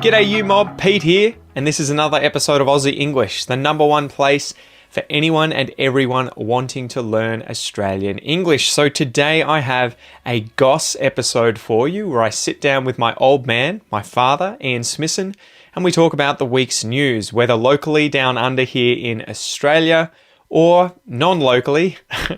G'day you mob, Pete here, and this is another episode of Aussie English, the number one place for anyone and everyone wanting to learn Australian English. So today I have a Goss episode for you where I sit down with my old man, my father, Ian Smissen, and we talk about the week's news, whether locally down under here in Australia or non-locally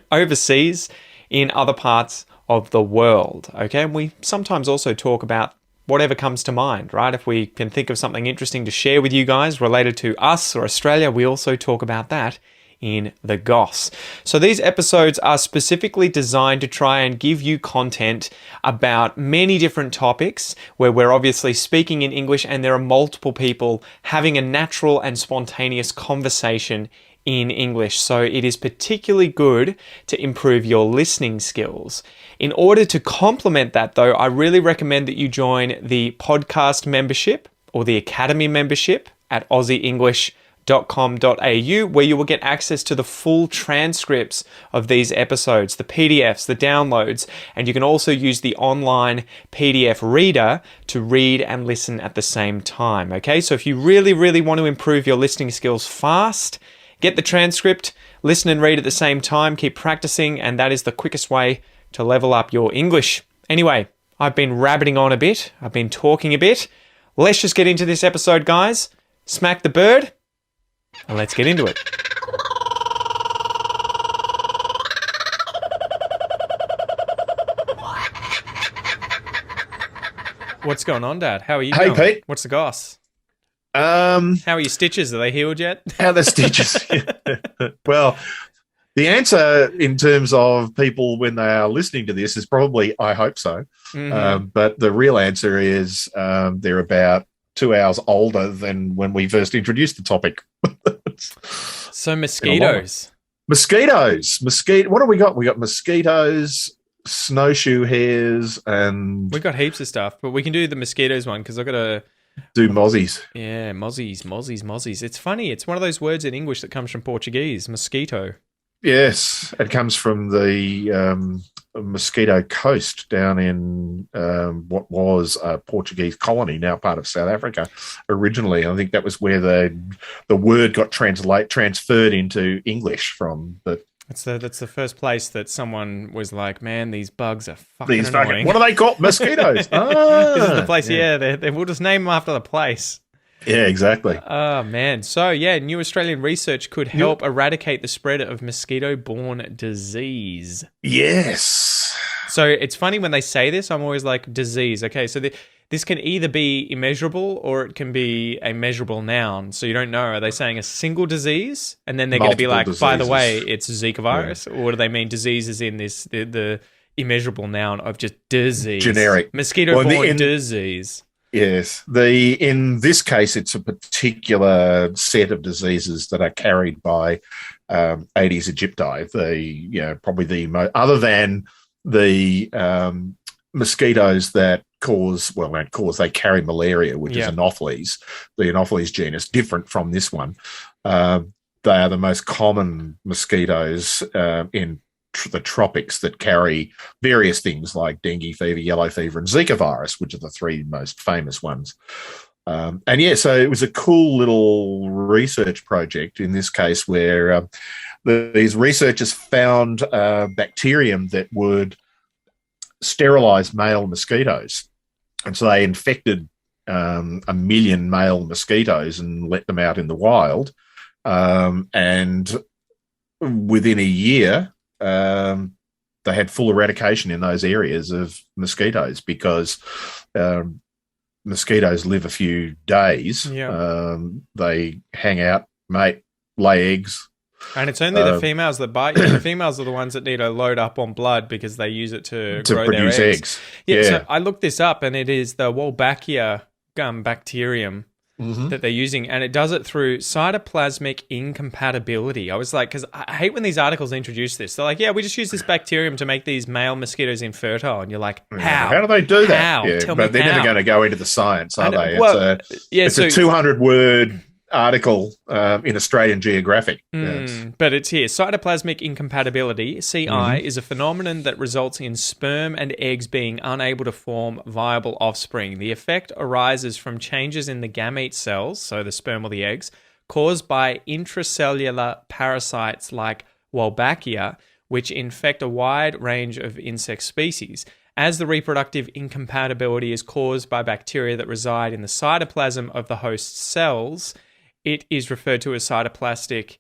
overseas in other parts of the world. Okay, and we sometimes also talk about whatever comes to mind, right? If we can think of something interesting to share with you guys related to us or Australia, we also talk about that in the Goss. So these episodes are specifically designed to try and give you content about many different topics where we're obviously speaking in English and there are multiple people having a natural and spontaneous conversation in English. So it is particularly good to improve your listening skills. In order to complement that though, I really recommend that you join the podcast membership or the academy membership at aussieenglish.com.au, where you will get access to the full transcripts of these episodes, the PDFs, the downloads, and you can also use the online PDF reader to read and listen at the same time. Okay, so if you really, really want to improve your listening skills fast, get the transcript, listen and read at the same time, keep practicing, and that is the quickest way to level up your English. Anyway, I've been rabbiting on a bit, I've been talking a bit. Let's just get into this episode, guys. Smack the bird, and let's get into it. What's going on, Dad? How are you Hey, going? Pete. What's the goss? How How are your stitches? Are they healed yet? are the stitches? Well, the answer in terms of people when they are listening to this is probably, I hope so. Mm-hmm. But the real answer is they're about 2 hours older than when we first introduced the topic. So mosquitoes. Mosquitoes. What have we got? We got mosquitoes, snowshoe hares, and We've got heaps of stuff, but we can do the mosquitoes one because I've got a... do mozzies. Yeah, mozzies. It's funny. It's one of those words in English that comes from Portuguese, mosquito. Yes, it comes from the Mosquito Coast down in what was a Portuguese colony, now part of South Africa. Originally, I think that was where the word got transferred into English from. But That's the first place that someone was like, man, these bugs are fucking these annoying. what are they called? Mosquitoes. This is the place, we'll just name them after the place. Yeah, exactly. Oh, man. So, yeah, new Australian research could help eradicate the spread of mosquito-borne disease. Yes. So it's funny when they say this, I'm always like, disease. Okay, so this can either be immeasurable or it can be a measurable noun. So you don't know. Are they saying a single disease? And then they're going to be like, by the way, it's Zika virus? Yeah. Or do they mean disease as in the immeasurable noun of just disease? Generic. Mosquito-borne disease. Yes. In this case, it's a particular set of diseases that are carried by Aedes aegypti. Probably the other than the mosquitoes that they carry malaria, which is Anopheles. The Anopheles genus, different from this one. They are the most common mosquitoes in the tropics that carry various things like dengue fever, yellow fever, and Zika virus, which are the three most famous ones. So it was a cool little research project in this case where these researchers found a bacterium that would sterilize male mosquitoes. And so they infected 1 million male mosquitoes and let them out in the wild. And within a year, they had full eradication in those areas of mosquitoes because mosquitoes live a few days. Yeah. They hang out, mate, lay eggs. And it's only the females that bite you. The females are the ones that need to load up on blood because they use it to grow produce their eggs. Yeah, so I looked this up and it is the Wolbachia bacterium that they're using, and it does it through cytoplasmic incompatibility. I was like, because I hate when these articles introduce this. They're like, yeah, we just use this bacterium to make these male mosquitoes infertile. And you're like, how? How do they do that? How? Yeah, Tell but me they're how. never going to go into the science, are they? Well, it's a 200-word article in Australian Geographic. Yes. But it's here. Cytoplasmic incompatibility, CI, is a phenomenon that results in sperm and eggs being unable to form viable offspring. The effect arises from changes in the gamete cells, so the sperm or the eggs, caused by intracellular parasites like Wolbachia, which infect a wide range of insect species. As the reproductive incompatibility is caused by bacteria that reside in the cytoplasm of the host cells, it is referred to as cytoplasmic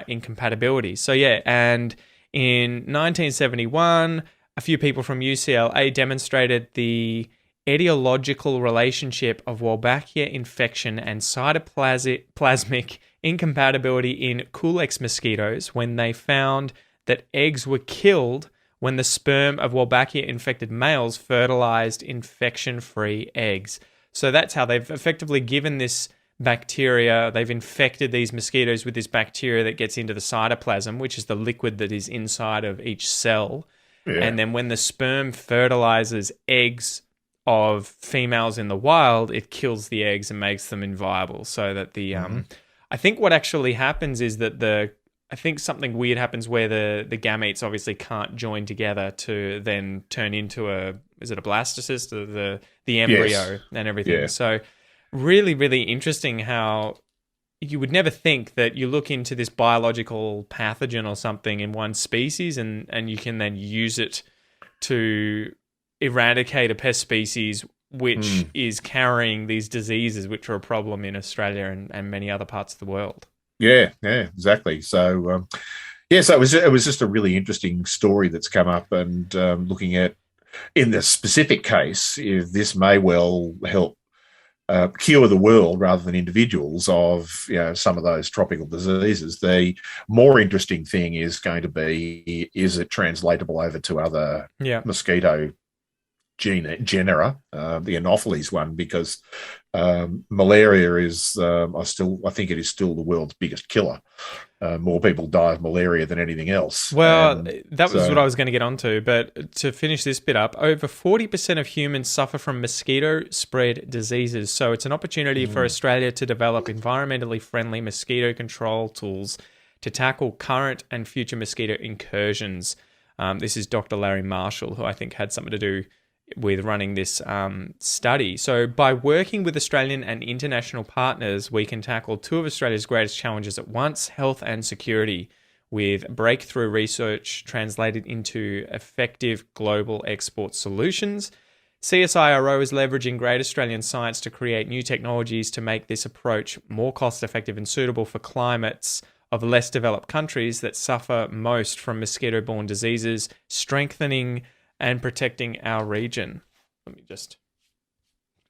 incompatibility. So yeah, and in 1971, a few people from UCLA demonstrated the etiological relationship of Wolbachia infection and cytoplasmic incompatibility in Culex mosquitoes when they found that eggs were killed when the sperm of Wolbachia-infected males fertilized infection-free eggs. So that's how they've effectively given this bacteria, they've infected these mosquitoes with this bacteria that gets into the cytoplasm, which is the liquid that is inside of each cell. Yeah. And then when the sperm fertilizes eggs of females in the wild, it kills the eggs and makes them inviable. So that the I think what actually happens is that I think something weird happens where the gametes obviously can't join together to then turn into a blastocyst, or the embryo and everything. Yeah. So really, really interesting how you would never think that you look into this biological pathogen or something in one species and you can then use it to eradicate a pest species which is carrying these diseases which are a problem in Australia and many other parts of the world. Yeah, exactly. So, so it was just a really interesting story that's come up, and looking at, in the specific case, if this may well help cure the world rather than individuals of some of those tropical diseases. The more interesting thing is going to be, is it translatable over to other mosquito genera, the Anopheles one, because malaria is, I think it is still the world's biggest killer. More people die of malaria than anything else. Well, that was what I was going to get onto. But to finish this bit up, over 40% of humans suffer from mosquito-spread diseases. So it's an opportunity for Australia to develop environmentally friendly mosquito control tools to tackle current and future mosquito incursions. This is Dr. Larry Marshall, who I think had something to do with running this study. So by working with Australian and international partners, we can tackle two of Australia's greatest challenges at once, health and security, with breakthrough research translated into effective global export solutions. CSIRO is leveraging great Australian science to create new technologies to make this approach more cost-effective and suitable for climates of less developed countries that suffer most from mosquito-borne diseases, strengthening and protecting our region. Let me just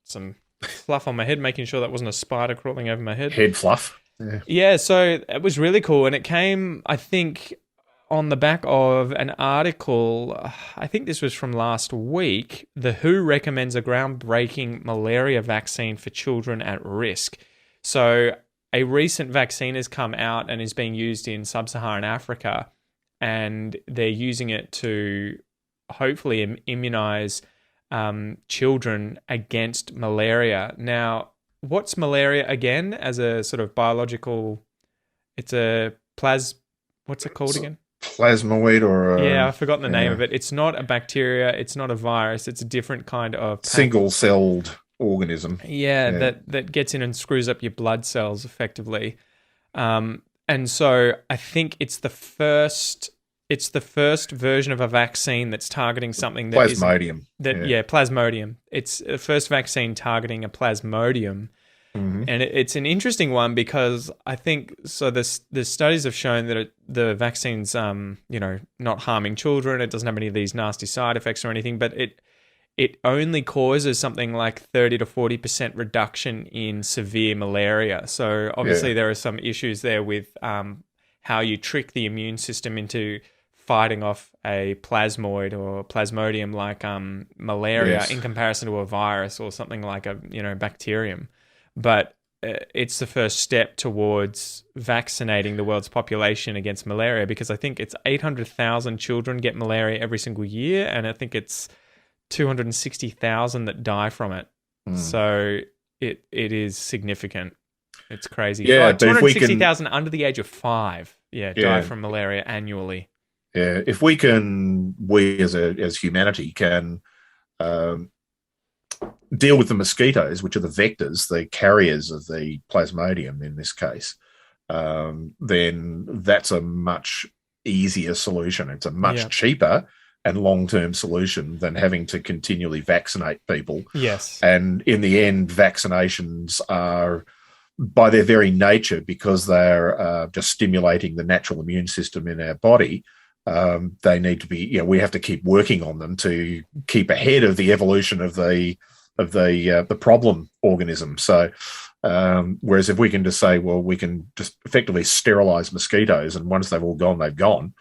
some fluff on my head, making sure that wasn't a spider crawling over my head. Head fluff. Yeah, so it was really cool. And it came, I think, on the back of an article, I think this was from last week. The WHO recommends a groundbreaking malaria vaccine for children at risk. So a recent vaccine has come out and is being used in sub-Saharan Africa, and they're using it to hopefully immunize children against malaria. Now, what's malaria again as a sort of biological? It's a what's it called again? Plasmoid or I've forgotten the name of it. It's not a bacteria. It's not a virus. It's a different kind of single-celled organism. That gets in and screws up your blood cells effectively. And so I think it's the first version of a vaccine that's targeting something that Plasmodium. Plasmodium. It's the first vaccine targeting a Plasmodium. And it's an interesting one because I think the studies have shown that the vaccine's not harming children. It doesn't have any of these nasty side effects or anything, but it only causes something like 30 to 40% reduction in severe malaria. So obviously there are some issues there with how you trick the immune system into fighting off a plasmoid or plasmodium like malaria in comparison to a virus or something like a bacterium. But it's the first step towards vaccinating the world's population against malaria, because I think it's 800,000 children get malaria every single year, and I think it's 260,000 that die from it. So it is significant. It's crazy. Yeah, but if we can, 260,000 under the age of 5, die from malaria annually. Yeah, if we as humanity can deal with the mosquitoes, which are the vectors, the carriers of the plasmodium in this case, then that's a much easier solution. It's a much cheaper and long-term solution than having to continually vaccinate people. Yes. And in the end, vaccinations are, by their very nature, because they're just stimulating the natural immune system in our body, they need to be, we have to keep working on them to keep ahead of the evolution of the problem organism. So, whereas if we can just say, well, we can just effectively sterilize mosquitoes, and once they've all gone, they've gone,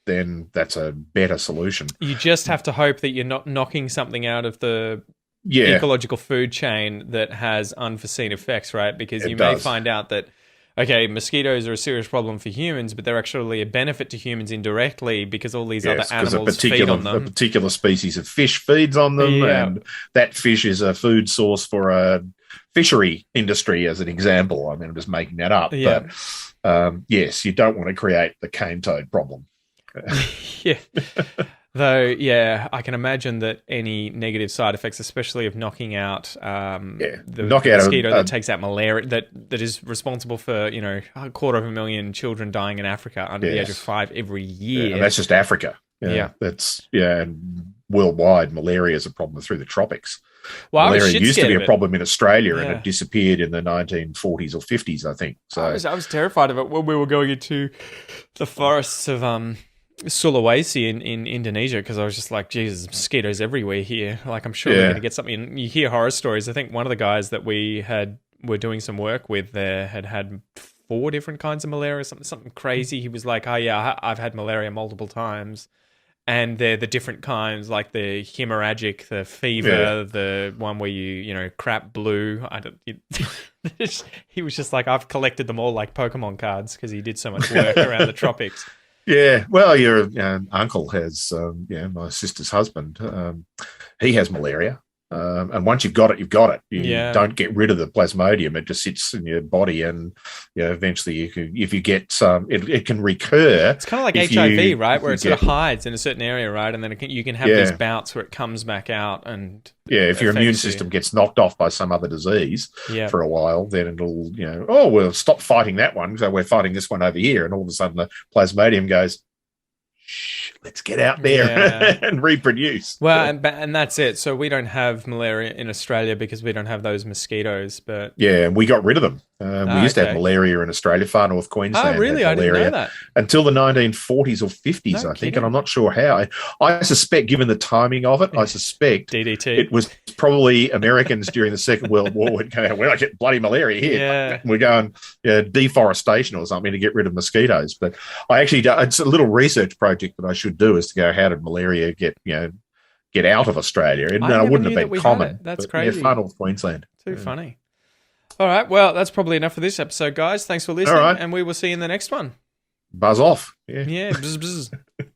then that's a better solution. You just have to hope that you're not knocking something out of the ecological food chain that has unforeseen effects, right? Because you may find out that, okay, mosquitoes are a serious problem for humans, but they're actually a benefit to humans indirectly because all these other animals feed on them. A particular species of fish feeds on them, and that fish is a food source for a fishery industry, as an example. I mean, I'm just making that up. Yeah. But yes, you don't want to create the cane toad problem. Though, I can imagine that any negative side effects, especially of knocking out mosquito that takes out malaria, that is responsible for 250,000 children dying in Africa under the age of 5 every year. And that's just Africa. That's and worldwide, malaria is a problem through the tropics. Well, malaria used to be a problem in Australia, and it disappeared in the 1940s or 50s, I think. So I was terrified of it when we were going into the forests of Sulawesi in Indonesia, because I was just like, Jesus, mosquitoes everywhere here. Like, I'm sure we're going to get something. And you hear horror stories. I think one of the guys that were doing some work with there had 4 different kinds of malaria, something crazy. He was like, I've had malaria multiple times. And they're the different kinds, like the hemorrhagic, the fever, the one where you crap blue. He was just like, I've collected them all like Pokemon cards because he did so much work around the tropics. Yeah, well, your uncle has, my sister's husband, he has malaria. And once you've got it, you've got it. You don't get rid of the plasmodium. It just sits in your body, and eventually if you get some, it can recur. It's kind of like HIV, right? Where it sort of hides in a certain area, right? And then you can have these bouts where it comes back out. And if your immune system gets knocked off by some other disease for a while, then it'll, we'll stop fighting that one, so we're fighting this one over here. And all of a sudden the plasmodium goes, let's get out there and reproduce. Well, and that's it. So we don't have malaria in Australia because we don't have those mosquitoes. But and we got rid of them. We used to have malaria in Australia, far north Queensland. Oh, really? I didn't know that. Until the 1940s or 50s, I think, and I'm not sure how. I suspect, given the timing of it, DDT. It was probably Americans during the Second World War would go, we're not getting bloody malaria here. Yeah. We're going deforestation or something to get rid of mosquitoes. But I actually, it's a little research project that I should do, is to go, how did malaria get out of Australia? And I wouldn't have been common. That's crazy. Far north Queensland. Too funny. All right. Well, that's probably enough for this episode, guys. Thanks for listening, and we will see you in the next one. Buzz off. Yeah. Bzz, bzz.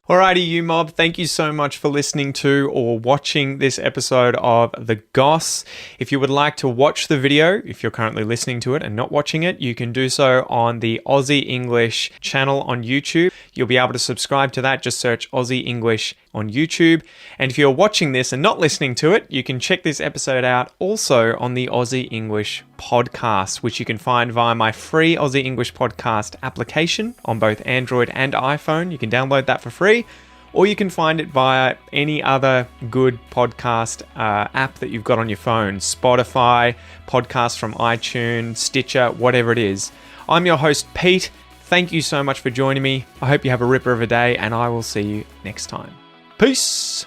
Alrighty, you mob. Thank you so much for listening to or watching this episode of The Goss. If you would like to watch the video, if you're currently listening to it and not watching it, you can do so on the Aussie English channel on YouTube. You'll be able to subscribe to that. Just search Aussie English on YouTube. And if you're watching this and not listening to it, you can check this episode out also on the Aussie English podcast, which you can find via my free Aussie English podcast application on both Android and iPhone. You can download that for free, or you can find it via any other good podcast app that you've got on your phone. Spotify, podcasts from iTunes, Stitcher, whatever it is. I'm your host, Pete. Thank you so much for joining me. I hope you have a ripper of a day, and I will see you next time. Peace!